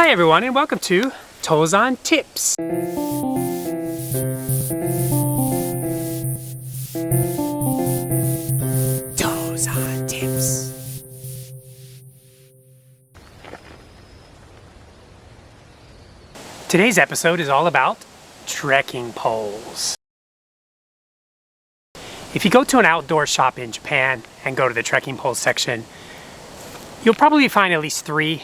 Hi everyone and welcome to Tozan Tips. Tozan Tips. Today's episode is all about trekking poles. If you go to an outdoor shop in Japan and go to the trekking pole section, you'll probably find at least 3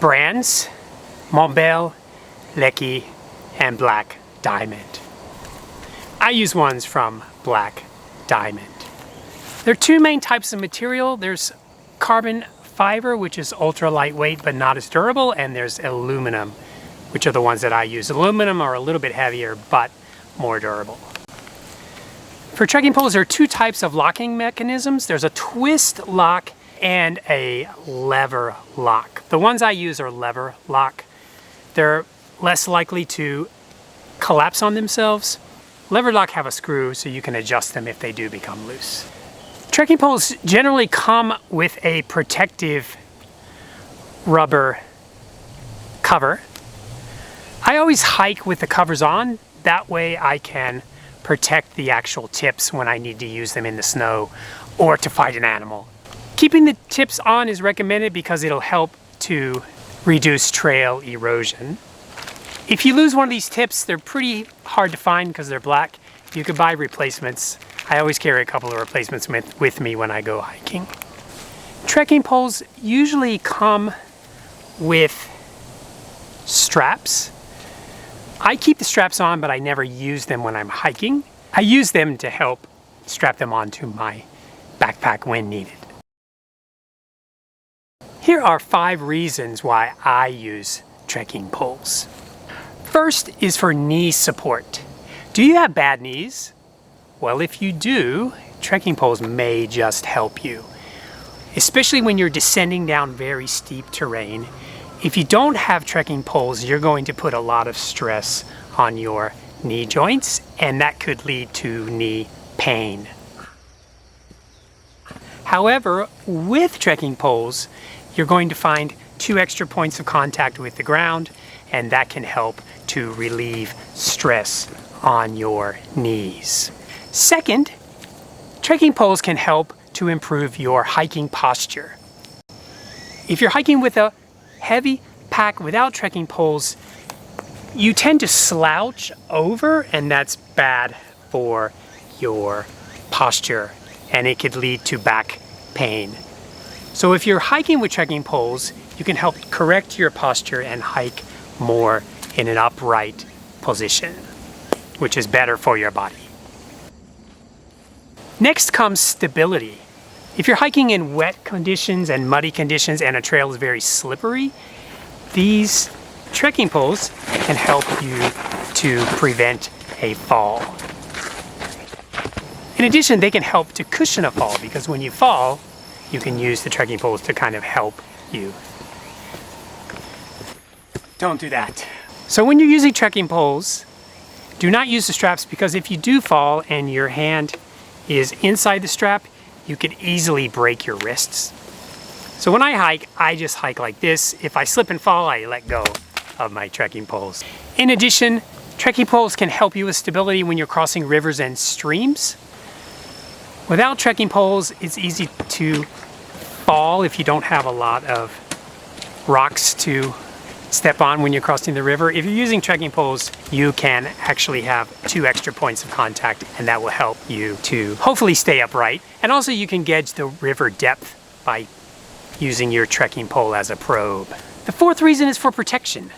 brands: Montbel, Lecky, and Black Diamond. I use ones from Black Diamond. There are 2 main types of material. There's carbon fiber, which is ultra lightweight but not as durable, and there's aluminum, which are the ones that I use. Aluminum are a little bit heavier but more durable. For trekking poles, there are 2 types of locking mechanisms. There's a twist lock and a lever lock. The ones I use are lever lock. They're less likely to collapse on themselves. Lever lock have a screw so you can adjust them if they do become loose. Trekking poles generally come with a protective rubber cover. I always hike with the covers on. That way I can protect the actual tips when I need to use them in the snow or to fight an animal. Keeping the tips on is recommended because it'll help to reduce trail erosion. If you lose one of these tips, they're pretty hard to find because they're black. You could buy replacements. I always carry a couple of replacements with me when I go hiking. Trekking poles usually come with straps. I keep the straps on, but I never use them when I'm hiking. I use them to help strap them onto my backpack when needed. Here are 5 reasons why I use trekking poles. First is for knee support. Do you have bad knees? Well, if you do, trekking poles may just help you, especially when you're descending down very steep terrain. If you don't have trekking poles, you're going to put a lot of stress on your knee joints, and that could lead to knee pain. However, with trekking poles, you're going to find 2 extra points of contact with the ground, and that can help to relieve stress on your knees. Second, trekking poles can help to improve your hiking posture. If you're hiking with a heavy pack without trekking poles, you tend to slouch over, and that's bad for your posture, and it could lead to back pain. So if you're hiking with trekking poles, you can help correct your posture and hike more in an upright position, which is better for your body. Next comes stability. If you're hiking in wet conditions and muddy conditions and a trail is very slippery, these trekking poles can help you to prevent a fall. In addition, they can help to cushion a fall, because when you fall, you can use the trekking poles to kind of help you. Don't do that. So when you're using trekking poles, do not use the straps, because if you do fall and your hand is inside the strap, you could easily break your wrists. So when I hike, I just hike like this. If I slip and fall, I let go of my trekking poles. In addition, trekking poles can help you with stability when you're crossing rivers and streams. Without trekking poles, it's easy to fall if you don't have a lot of rocks to step on when you're crossing the river. If you're using trekking poles, you can actually have 2 extra points of contact, and that will help you to hopefully stay upright. And also you can gauge the river depth by using your trekking pole as a probe. The 4th reason is for protection.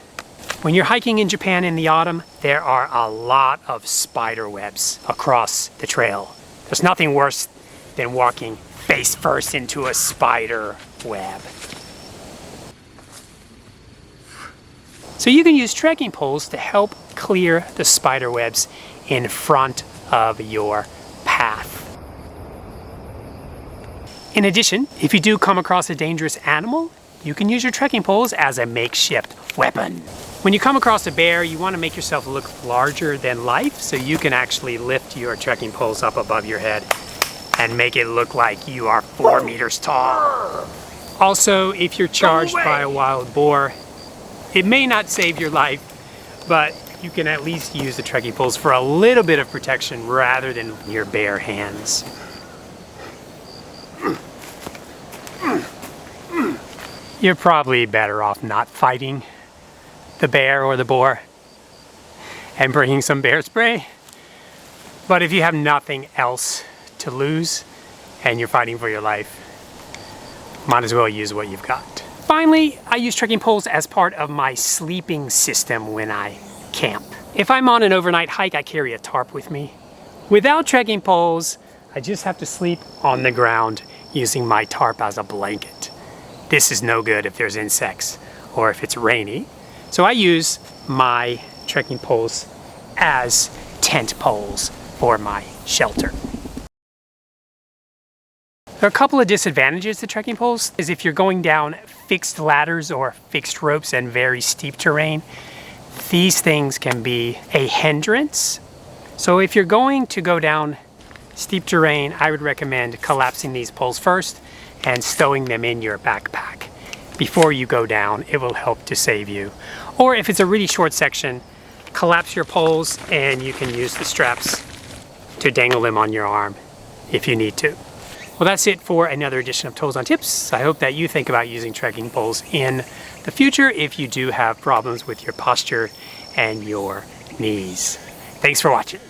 When you're hiking in Japan in the autumn, there are a lot of spider webs across the trail. There's nothing worse than walking face first into a spider web. So you can use trekking poles to help clear the spider webs in front of your path. In addition, if you do come across a dangerous animal, you can use your trekking poles as a makeshift weapon. When you come across a bear, you want to make yourself look larger than life, so you can actually lift your trekking poles up above your head and make it look like you are 4 meters tall. Also, if you're charged by a wild boar, It may not save your life, but you can at least use the trekking poles for a little bit of protection rather than your bare hands. You're probably better off not fighting the bear or the boar and bringing some bear spray. But if you have nothing else to lose and you're fighting for your life, might as well use what you've got. Finally, I use trekking poles as part of my sleeping system when I camp. If I'm on an overnight hike, I carry a tarp with me. Without trekking poles, I just have to sleep on the ground using my tarp as a blanket. This is no good if there's insects or if it's rainy. So I use my trekking poles as tent poles for my shelter. There are a couple of disadvantages to trekking poles. Is if you're going down fixed ladders or fixed ropes and very steep terrain, these things can be a hindrance. So if you're going to go down steep terrain, I would recommend collapsing these poles first and stowing them in your backpack. Before you go down, it will help to save you. Or if it's a really short section, collapse your poles and you can use the straps to dangle them on your arm if you need to. Well, that's it for another edition of Tozan Tips. I hope that you think about using trekking poles in the future if you do have problems with your posture and your knees. Thanks for watching.